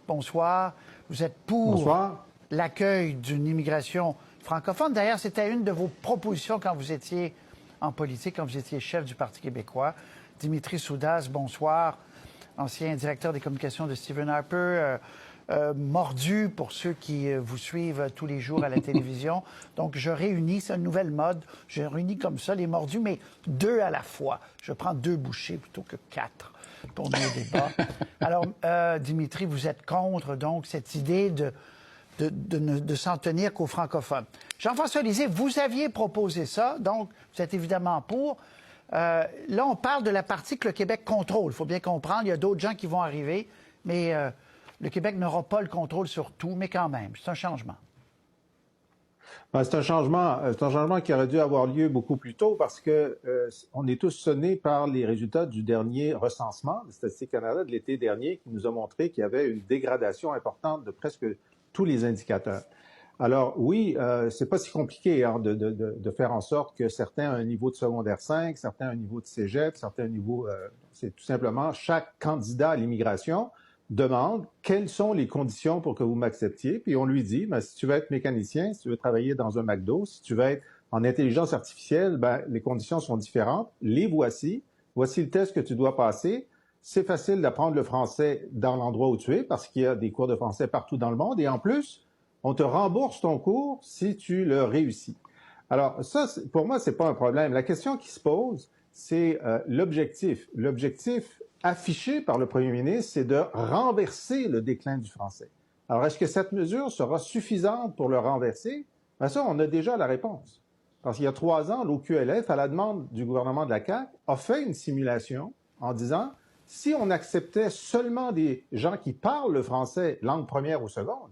Bonsoir. Vous êtes pour l'accueil d'une immigration francophone. D'ailleurs, c'était une de vos propositions quand vous étiez en politique, quand vous étiez chef du Parti québécois. Dimitri Soudas, bonsoir, ancien directeur des communications de Stephen Harper, mordu pour ceux qui vous suivent tous les jours à la télévision. Donc, je réunis, c'est une nouvelle mode, je réunis comme ça les mordus, mais 2 à la fois. Je prends 2 bouchées plutôt que 4 pour nos débats. Alors, Dimitri, vous êtes contre, donc, cette idée de s'en tenir qu'aux francophones. Jean-François Lisée, vous aviez proposé ça, donc vous êtes évidemment pour. Là, on parle de la partie que le Québec contrôle. Il faut bien comprendre, il y a d'autres gens qui vont arriver, mais le Québec n'aura pas le contrôle sur tout, mais quand même, c'est un changement. Ben, c'est un changement qui aurait dû avoir lieu beaucoup plus tôt parce que on est tous sonnés par les résultats du dernier recensement de Statistique Canada de l'été dernier qui nous a montré qu'il y avait une dégradation importante de presque tous les indicateurs. Alors oui, c'est pas si compliqué de faire en sorte que certains ont un niveau de secondaire 5, certains ont un niveau de cégep, certains ont un niveau... c'est tout simplement chaque candidat à l'immigration demande quelles sont les conditions pour que vous m'acceptiez, puis on lui dit, ben, si tu veux être mécanicien, si tu veux travailler dans un McDo, si tu veux être en intelligence artificielle, ben, les conditions sont différentes, les voici le test que tu dois passer. C'est facile d'apprendre le français dans l'endroit où tu es parce qu'il y a des cours de français partout dans le monde et en plus, on te rembourse ton cours si tu le réussis. Alors ça, pour moi, c'est pas un problème. La question qui se pose, c'est l'objectif. L'objectif affiché par le premier ministre, c'est de renverser le déclin du français. Alors, est-ce que cette mesure sera suffisante pour le renverser? Ben ça, on a déjà la réponse. Parce qu'il y a 3 ans, l'OQLF, à la demande du gouvernement de la CAQ, a fait une simulation en disant si on acceptait seulement des gens qui parlent le français langue première ou seconde,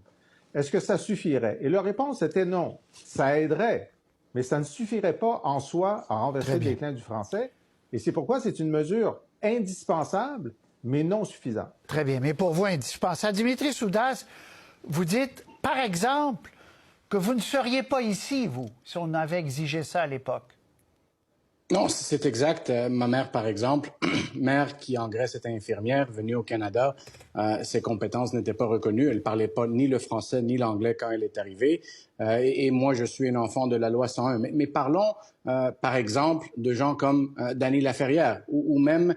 est-ce que ça suffirait? Et la réponse était non. Ça aiderait, mais ça ne suffirait pas en soi à renverser le déclin du français. Et c'est pourquoi c'est une mesure indispensable, mais non suffisante. Très bien. Mais pour vous, indispensable. Dimitri Soudas, vous dites, par exemple, que vous ne seriez pas ici, vous, si on avait exigé ça à l'époque. Non, c'est exact. Ma mère, par exemple, mère qui en Grèce était infirmière, venue au Canada, ses compétences n'étaient pas reconnues. Elle parlait pas ni le français ni l'anglais quand elle est arrivée. Et moi, je suis un enfant de la loi 101. Mais parlons, par exemple, de gens comme Dany Laferrière ou même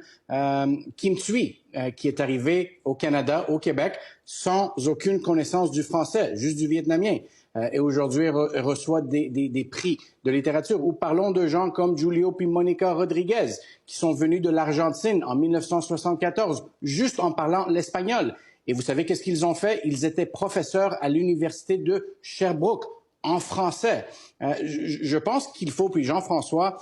Kim Thuy, qui est arrivé au Canada, au Québec, sans aucune connaissance du français, juste du vietnamien. Et aujourd'hui, reçoit des prix de littérature. Ou parlons de gens comme Julio puis Monica Rodriguez, qui sont venus de l'Argentine en 1974, juste en parlant l'espagnol. Et vous savez qu'est-ce qu'ils ont fait? Ils étaient professeurs à l'université de Sherbrooke, en français. Je pense qu'il faut, puis Jean-François,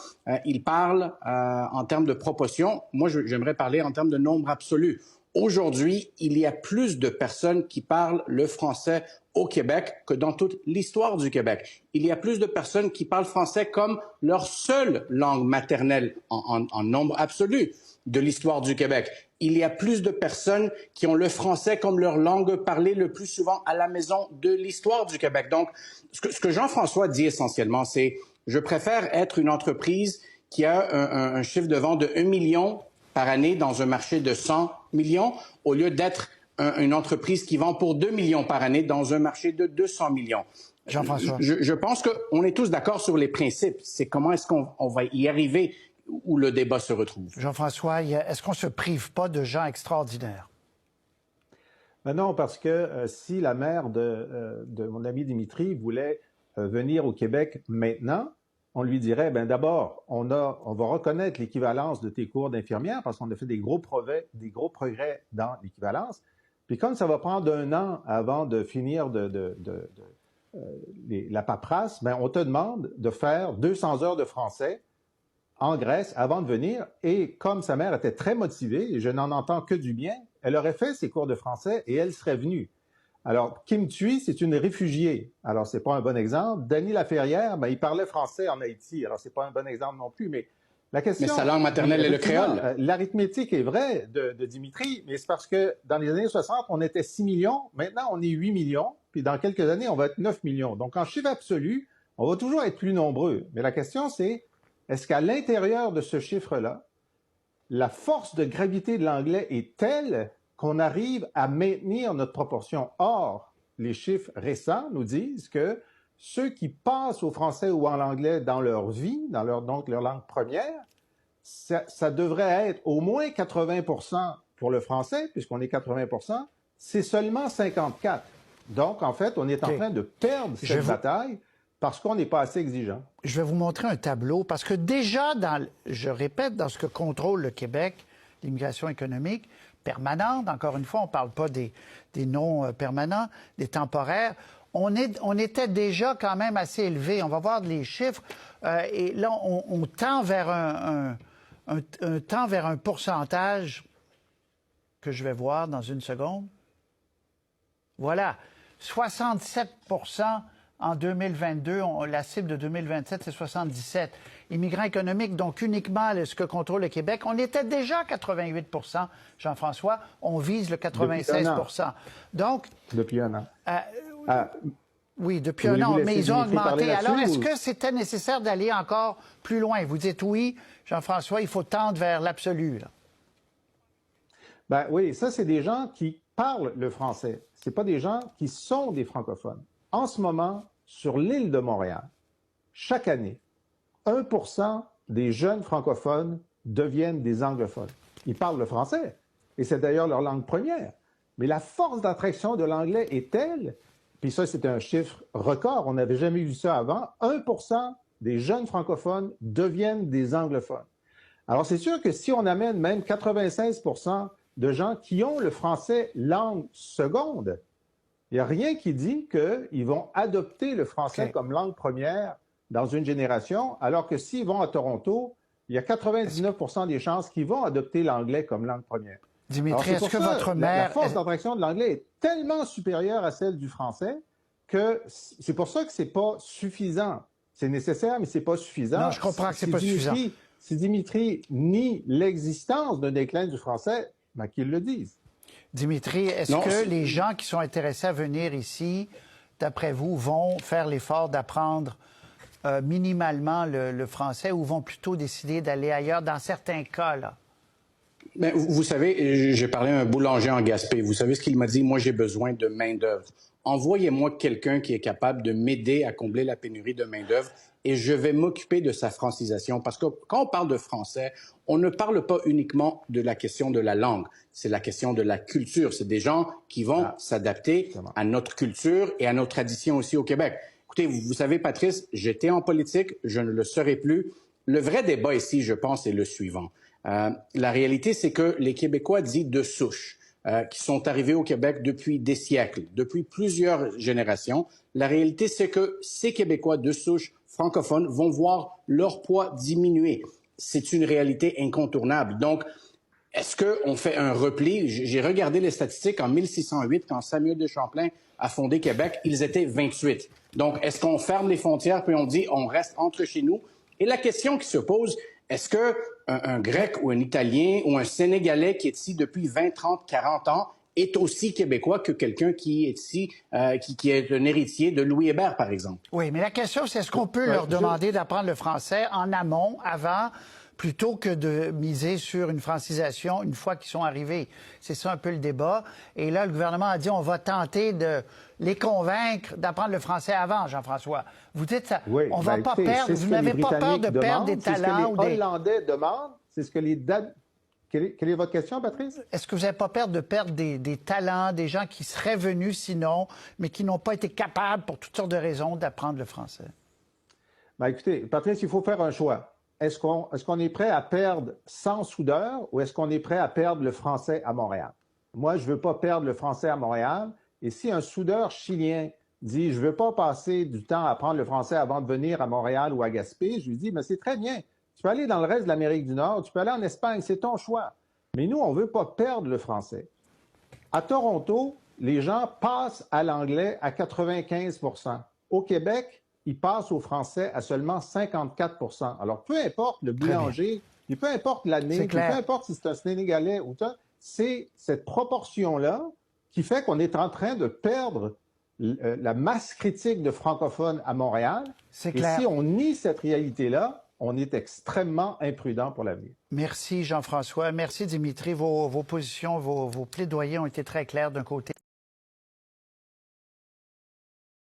il parle en termes de proportion. Moi, j'aimerais parler en termes de nombre absolu. Aujourd'hui, il y a plus de personnes qui parlent le français au Québec que dans toute l'histoire du Québec. Il y a plus de personnes qui parlent français comme leur seule langue maternelle en nombre absolu de l'histoire du Québec. Il y a plus de personnes qui ont le français comme leur langue parlée le plus souvent à la maison de l'histoire du Québec. Donc, ce que Jean-François dit essentiellement, c'est je préfère être une entreprise qui a un chiffre de vente de 1 million par année dans un marché de 100 millions, au lieu d'être une entreprise qui vend pour 2 millions par année dans un marché de 200 millions. Jean-François. Je pense qu'on est tous d'accord sur les principes. C'est comment est-ce qu'on va y arriver où le débat se retrouve. Jean-François, est-ce qu'on ne se prive pas de gens extraordinaires? Ben non, parce que si la mère de mon ami Dimitri voulait venir au Québec maintenant, on lui dirait, ben d'abord, on va reconnaître l'équivalence de tes cours d'infirmière parce qu'on a fait des gros progrès dans l'équivalence. Puis comme ça va prendre 1 an avant de finir la paperasse, ben on te demande de faire 200 heures de français en Grèce avant de venir. Et comme sa mère était très motivée, et je n'en entends que du bien, elle aurait fait ses cours de français et elle serait venue. Alors, Kim Thuy, c'est une réfugiée. Alors, c'est pas un bon exemple. Dany Laferrière, ben, il parlait français en Haïti. Alors, c'est pas un bon exemple non plus, mais la question... Mais sa langue maternelle est le créole. L'arithmétique est vraie de Dimitri, mais c'est parce que dans les années 60, on était 6 millions. Maintenant, on est 8 millions. Puis dans quelques années, on va être 9 millions. Donc, en chiffre absolu, on va toujours être plus nombreux. Mais la question, c'est, est-ce qu'à l'intérieur de ce chiffre-là, la force de gravité de l'anglais est telle qu'on arrive à maintenir notre proportion. Or, les chiffres récents nous disent que ceux qui passent au français ou en anglais dans leur vie, donc leur langue première, ça devrait être au moins 80% pour le français, puisqu'on est 80%, c'est seulement 54%. Donc, en fait, on est en train de perdre cette bataille parce qu'on n'est pas assez exigeant. Je vais vous montrer un tableau, parce que déjà, je répète, dans ce que contrôle le Québec, l'immigration économique permanente, encore une fois, on ne parle pas des non permanents, des temporaires, on était déjà quand même assez élevé. On va voir les chiffres, et là, on tend vers un pourcentage que je vais voir dans une seconde. Voilà, 67% en 2022. La cible de 2027, c'est 77. Immigrants économiques, donc uniquement ce que contrôle le Québec. On était déjà à 88%, Jean-François. On vise le 96%. Donc, depuis un an. Oui, depuis un an, mais ils ont augmenté. Alors, est-ce que c'était nécessaire d'aller encore plus loin? Vous dites oui, Jean-François, il faut tendre vers l'absolu. Ben oui, ça, c'est des gens qui parlent le français. Ce pas des gens qui sont des francophones. En ce moment, sur l'île de Montréal, chaque année, 1% des jeunes francophones deviennent des anglophones. Ils parlent le français, et c'est d'ailleurs leur langue première. Mais la force d'attraction de l'anglais est telle, puis ça, c'est un chiffre record, on n'avait jamais vu ça avant, 1% des jeunes francophones deviennent des anglophones. Alors, c'est sûr que si on amène même 96% de gens qui ont le français langue seconde, il n'y a rien qui dit qu'ils vont adopter le français comme langue première dans une génération, alors que s'ils vont à Toronto, il y a 99% des chances qu'ils vont adopter l'anglais comme langue première. Dimitri, est-ce que votre mère... La force d'attraction de l'anglais est tellement supérieure à celle du français que c'est pour ça que c'est pas suffisant. C'est nécessaire, mais c'est pas suffisant. Non, je comprends que c'est pas suffisant. Si Dimitri nie l'existence d'un déclin du français, ben qu'ils le disent. Dimitri, est-ce que les gens qui sont intéressés à venir ici, d'après vous, vont faire l'effort d'apprendre minimalement le français ou vont plutôt décider d'aller ailleurs dans certains cas, là? Mais vous savez, j'ai parlé à un boulanger en Gaspé. Vous savez ce qu'il m'a dit? Moi, j'ai besoin de main-d'œuvre. Envoyez-moi quelqu'un qui est capable de m'aider à combler la pénurie de main-d'œuvre et je vais m'occuper de sa francisation. Parce que quand on parle de français, on ne parle pas uniquement de la question de la langue. C'est la question de la culture. C'est des gens qui vont s'adapter à notre culture et à nos traditions aussi au Québec. Écoutez, vous savez, Patrice, j'étais en politique, je ne le serai plus. Le vrai débat ici, je pense, est le suivant. La réalité, c'est que les Québécois dits de souche, qui sont arrivés au Québec depuis des siècles, depuis plusieurs générations, la réalité, c'est que ces Québécois de souche francophones vont voir leur poids diminuer. C'est une réalité incontournable. Donc, est-ce qu'on fait un repli? J'ai regardé les statistiques en 1608, quand Samuel de Champlain a fondé Québec, ils étaient 28. Donc, est-ce qu'on ferme les frontières puis on dit on reste entre chez nous? Et la question qui se pose, est-ce qu'un Grec ou un Italien ou un Sénégalais qui est ici depuis 20, 30, 40 ans est aussi québécois que quelqu'un qui est ici, qui est un héritier de Louis Hébert, par exemple? Oui, mais la question, c'est est-ce qu'on peut leur demander d'apprendre le français en amont, avant, plutôt que de miser sur une francisation une fois qu'ils sont arrivés? C'est ça un peu le débat. Et là, le gouvernement a dit on va tenter de les convaincre d'apprendre le français avant, Jean-François. Vous dites ça, oui, on ne va pas perdre, vous n'avez pas peur de perdre des talents ou des... C'est ce que les Hollandais demandent, c'est ce que les... Quelle est votre question, Patrice? Est-ce que vous n'avez pas peur de perdre des talents, des gens qui seraient venus sinon, mais qui n'ont pas été capables, pour toutes sortes de raisons, d'apprendre le français? Ben, écoutez, Patrice, il faut faire un choix. Est-ce qu'on est prêt à perdre 100 soudeurs ou est-ce qu'on est prêt à perdre le français à Montréal? Moi, je ne veux pas perdre le français à Montréal. Et si un soudeur chilien dit « je ne veux pas passer du temps à apprendre le français avant de venir à Montréal ou à Gaspé », je lui dis « mais c'est très bien. Tu peux aller dans le reste de l'Amérique du Nord, tu peux aller en Espagne, c'est ton choix. Mais nous, on ne veut pas perdre le français. » À Toronto, les gens passent à l'anglais à 95%. Au Québec, ils passent au français à seulement 54%. Alors, peu importe le boulanger, et peu importe l'année, peu importe si c'est un Sénégalais ou ça, c'est cette proportion-là qui fait qu'on est en train de perdre la masse critique de francophones à Montréal. Et si on nie cette réalité-là, on est extrêmement imprudent pour l'avenir. Merci Jean-François. Merci Dimitri. Vos positions, vos plaidoyers ont été très clairs d'un côté.